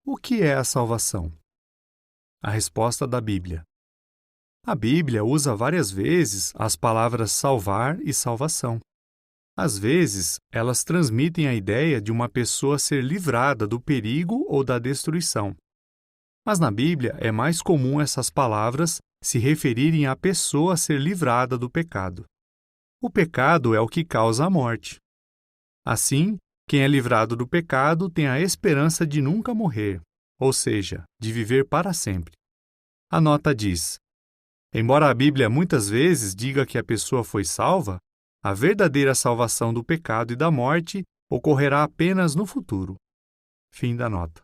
O que é a salvação? A resposta da Bíblia. A Bíblia usa várias vezes as palavras salvar e salvação. Às vezes, elas transmitem a ideia de uma pessoa ser livrada do perigo ou da destruição. Mas na Bíblia é mais comum essas palavras se referirem à pessoa ser livrada do pecado. O pecado é o que causa a morte. Assim, quem é livrado do pecado tem a esperança de nunca morrer, ou seja, de viver para sempre. A nota diz: embora a Bíblia muitas vezes diga que a pessoa foi salva, a verdadeira salvação do pecado e da morte ocorrerá apenas no futuro. Fim da nota.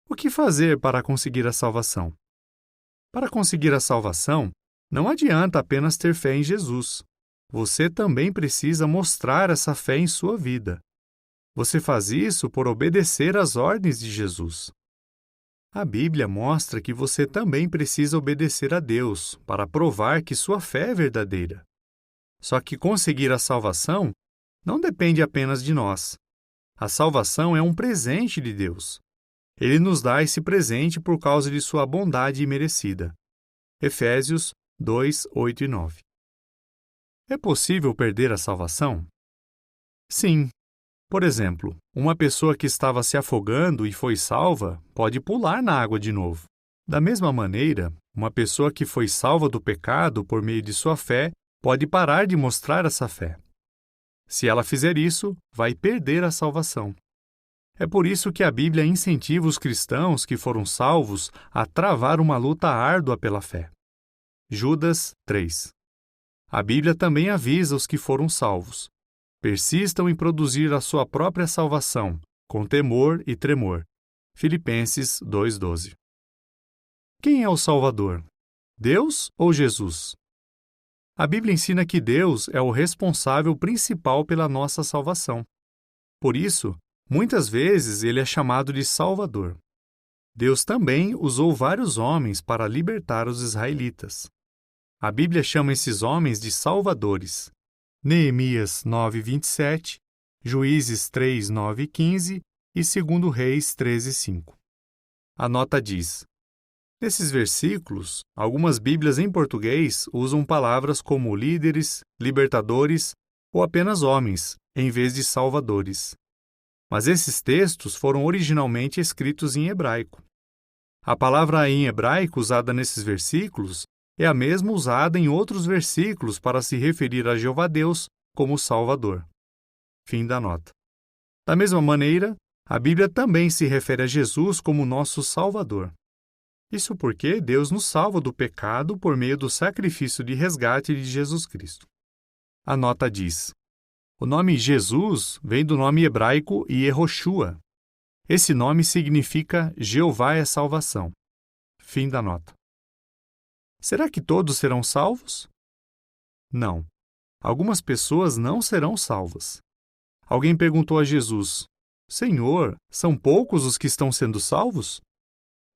O que fazer para conseguir a salvação? Para conseguir a salvação, não adianta apenas ter fé em Jesus. Você também precisa mostrar essa fé em sua vida. Você faz isso por obedecer às ordens de Jesus. A Bíblia mostra que você também precisa obedecer a Deus para provar que sua fé é verdadeira. Só que conseguir a salvação não depende apenas de nós. A salvação é um presente de Deus. Ele nos dá esse presente por causa de sua bondade imerecida. Efésios 2, 8 e 9. É possível perder a salvação? Sim. Por exemplo, uma pessoa que estava se afogando e foi salva pode pular na água de novo. Da mesma maneira, uma pessoa que foi salva do pecado por meio de sua fé pode parar de mostrar essa fé. Se ela fizer isso, vai perder a salvação. É por isso que a Bíblia incentiva os cristãos que foram salvos a travar uma luta árdua pela fé. Judas 3. A Bíblia também avisa os que foram salvos: persistam em produzir a sua própria salvação, com temor e tremor. Filipenses 2:12. Quem é o Salvador? Deus ou Jesus? A Bíblia ensina que Deus é o responsável principal pela nossa salvação. Por isso, muitas vezes ele é chamado de Salvador. Deus também usou vários homens para libertar os israelitas. A Bíblia chama esses homens de salvadores. Neemias 9:27, Juízes 3, 9 e 15 e 2 Reis 13, 5. A nota diz: nesses versículos, algumas Bíblias em português usam palavras como líderes, libertadores ou apenas homens, em vez de salvadores. Mas esses textos foram originalmente escritos em hebraico. A palavra em hebraico usada nesses versículos é a mesma usada em outros versículos para se referir a Jeová Deus como Salvador. Fim da nota. Da mesma maneira, a Bíblia também se refere a Jesus como nosso Salvador. Isso porque Deus nos salva do pecado por meio do sacrifício de resgate de Jesus Cristo. A nota diz: o nome Jesus vem do nome hebraico Yehoshua. Esse nome significa Jeová é salvação. Fim da nota. Será que todos serão salvos? Não. Algumas pessoas não serão salvas. Alguém perguntou a Jesus: Senhor, são poucos os que estão sendo salvos?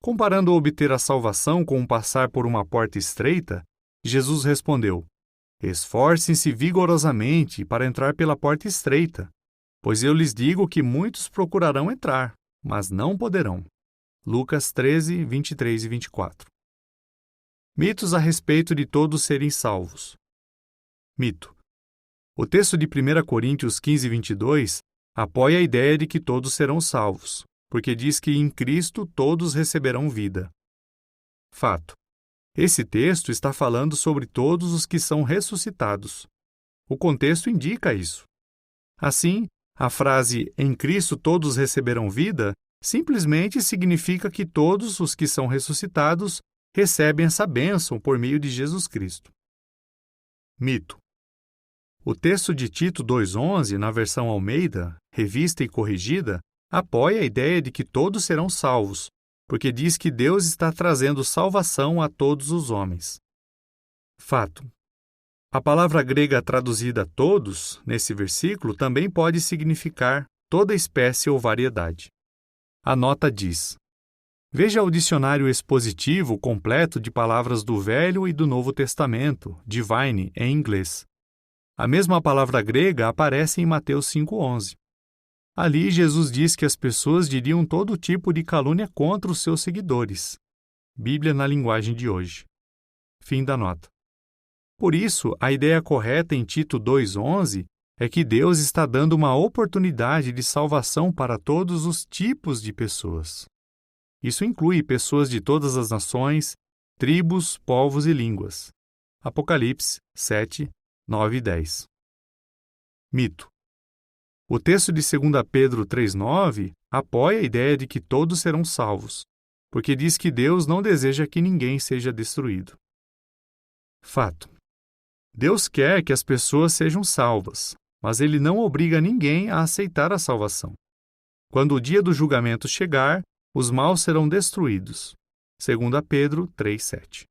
Comparando obter a salvação com passar por uma porta estreita, Jesus respondeu: esforcem-se vigorosamente para entrar pela porta estreita, pois eu lhes digo que muitos procurarão entrar, mas não poderão. Lucas 13, 23 e 24. Mitos a respeito de todos serem salvos. Mito. O texto de 1 Coríntios 15, 22 apoia a ideia de que todos serão salvos, porque diz que em Cristo todos receberão vida. Fato. Esse texto está falando sobre todos os que são ressuscitados. O contexto indica isso. Assim, a frase "em Cristo todos receberão vida" simplesmente significa que todos os que são ressuscitados recebem essa bênção por meio de Jesus Cristo. Mito. O texto de Tito 2,11, na versão Almeida, revista e corrigida, apoia a ideia de que todos serão salvos, porque diz que Deus está trazendo salvação a todos os homens. Fato. A palavra grega traduzida todos, nesse versículo, também pode significar toda espécie ou variedade. A nota diz: veja o dicionário expositivo completo de palavras do Velho e do Novo Testamento, Divine, em inglês. A mesma palavra grega aparece em Mateus 5,11. Ali, Jesus diz que as pessoas diriam todo tipo de calúnia contra os seus seguidores. Bíblia na linguagem de hoje. Fim da nota. Por isso, a ideia correta em Tito 2,11 é que Deus está dando uma oportunidade de salvação para todos os tipos de pessoas. Isso inclui pessoas de todas as nações, tribos, povos e línguas. Apocalipse 7, 9 e 10. Mito. O texto de 2 Pedro 3,9 apoia a ideia de que todos serão salvos, porque diz que Deus não deseja que ninguém seja destruído. Fato. Deus quer que as pessoas sejam salvas, mas Ele não obriga ninguém a aceitar a salvação. Quando o dia do julgamento chegar, os maus serão destruídos. 2 Pedro 3,7.